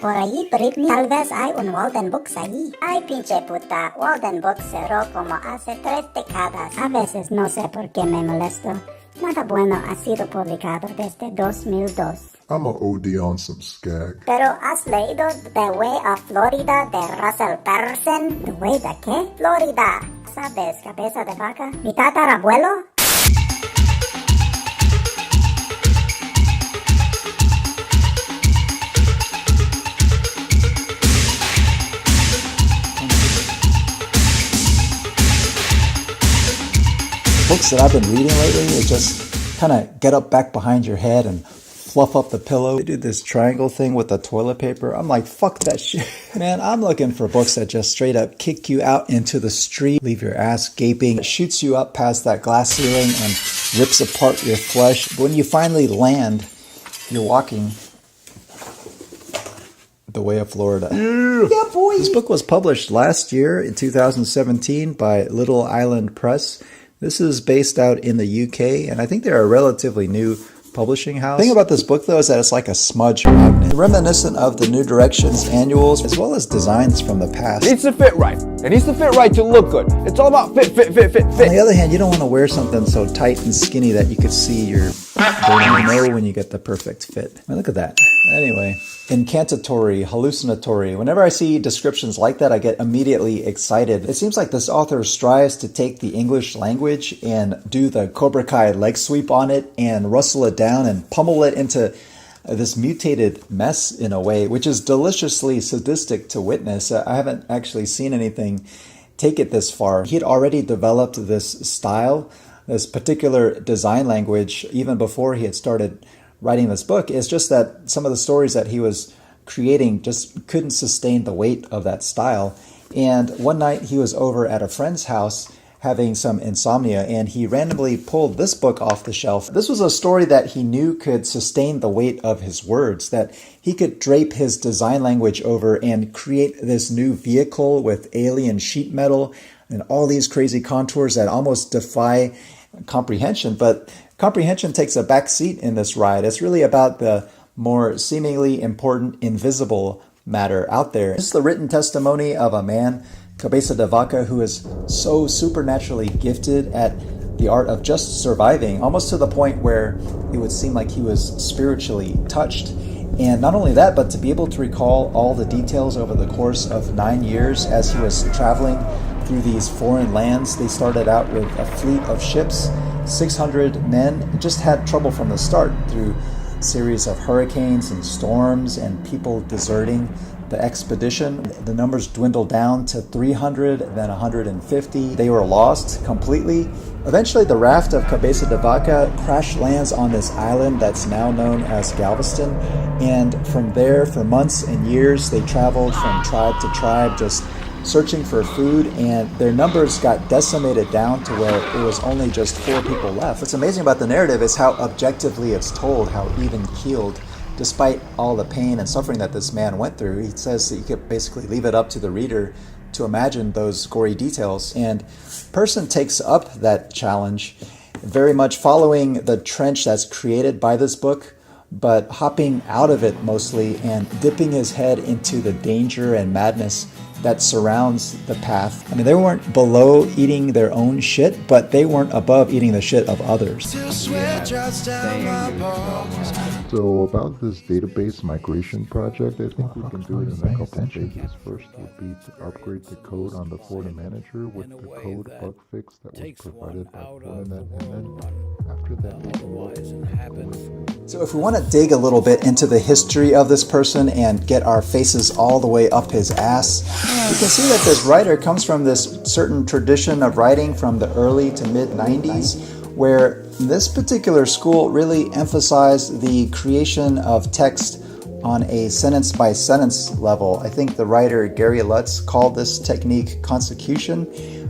por allí, Britney. Tal vez hay un Walden Books allí. Ay, pinche puta, Walden Books cerró como hace 3 décadas. A veces no sé por qué me molesto. Nada bueno ha sido publicado desde 2002. I'm a OD on some skag. Pero ¿has leído The Way of Florida de Russell Persson? ¿The Way de qué? Florida. ¿Sabes, Cabeza de Vaca? ¿Mi tatarabuelo? Books that I've been reading lately is just kind of get up back behind your head and fluff up the pillow. They do this triangle thing with the toilet paper. I'm like, fuck that shit. Man, I'm looking for books that just straight up kick you out into the street, leave your ass gaping, it shoots you up past that glass ceiling and rips apart your flesh. When you finally land, you're walking the way of Florida. Yeah, boy! This book was published last year in 2017 by Little Island Press. This is based out in the UK, and I think they're a relatively new publishing house. The thing about this book, though, is that it's like a smudge magnet, reminiscent of the New Directions annuals, as well as designs from the past. It needs to fit right. It needs to fit right to look good. It's all about fit. On the other hand, you don't want to wear something so tight and skinny that you could see your know when you get the perfect fit. I mean, look at that. Anyway, incantatory, hallucinatory. Whenever I see descriptions like that, I get immediately excited. It seems like this author strives to take the English language and do the Cobra Kai leg sweep on it and rustle it down and pummel it into this mutated mess in a way, which is deliciously sadistic to witness. I haven't actually seen anything take it this far. He had already developed this style, this particular design language, even before he had started writing this book. It's just that some of the stories that he was creating just couldn't sustain the weight of that style. And one night he was over at a friend's house having some insomnia, and he randomly pulled this book off the shelf. This was a story that he knew could sustain the weight of his words, that he could drape his design language over and create this new vehicle with alien sheet metal and all these crazy contours that almost defy comprehension. But comprehension takes a back seat in this ride. It's really about the more seemingly important invisible matter out there. This is the written testimony of a man, Cabeza de Vaca, who is so supernaturally gifted at the art of just surviving, almost to the point where it would seem like he was spiritually touched. And not only that, but to be able to recall all the details over the course of 9 years as he was traveling through these foreign lands. They started out with a fleet of ships, 600 men, just had trouble from the start through a series of hurricanes and storms and people deserting the expedition. The numbers dwindled down to 300, then 150. They were lost completely. Eventually, the raft of Cabeza de Vaca crash lands on this island that's now known as Galveston. And from there, for months and years, they traveled from tribe to tribe, just searching for food, and their numbers got decimated down to where it was only just 4 people left. What's amazing about the narrative is how objectively it's told, how even-keeled. Despite all the pain and suffering that this man went through, he says that you could basically leave it up to the reader to imagine those gory details. And Persson takes up that challenge, very much following the trench that's created by this book, but hopping out of it mostly and dipping his head into the danger and madness that surrounds the path. I mean, they weren't below eating their own shit, but they weren't above eating the shit of others. So about this database migration project, I think we can do it in a couple of phases. First would be to upgrade the code on the Florida manager with the code bug fix that was provided by Florida, and then after that we can move forward. So if we want to dig a little bit into the history of this person and get our faces all the way up his ass, you can see that this writer comes from this certain tradition of writing from the early to mid 90s, where this particular school really emphasized the creation of text on a sentence by sentence level. I think the writer Gary Lutz called this technique consecution,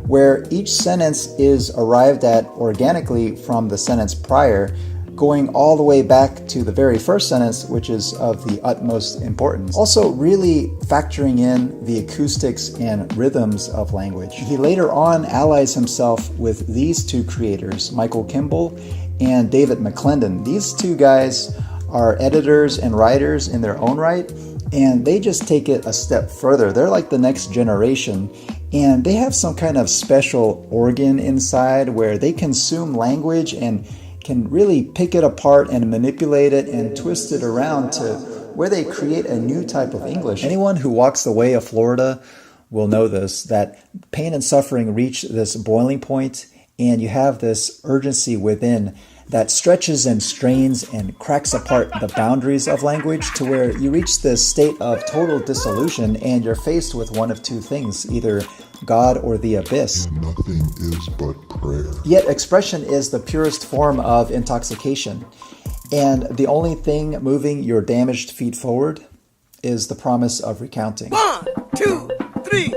where each sentence is arrived at organically from the sentence prior, going all the way back to the very first sentence, which is of the utmost importance. Also really factoring in the acoustics and rhythms of language. He later on allies himself with these two creators, Michael Kimball and David McLendon. These two guys are editors and writers in their own right, and they just take it a step further. They're like the next generation, and they have some kind of special organ inside where they consume language and can really pick it apart and manipulate it and twist it around to where they create a new type of English. Anyone who walks the way of Florida will know this, that pain and suffering reach this boiling point, and you have this urgency within that stretches and strains and cracks apart the boundaries of language to where you reach this state of total dissolution and you're faced with one of two things, either God or the abyss. And nothing is but prayer. Yet expression is the purest form of intoxication. And the only thing moving your damaged feet forward is the promise of recounting. 1, 2, 3.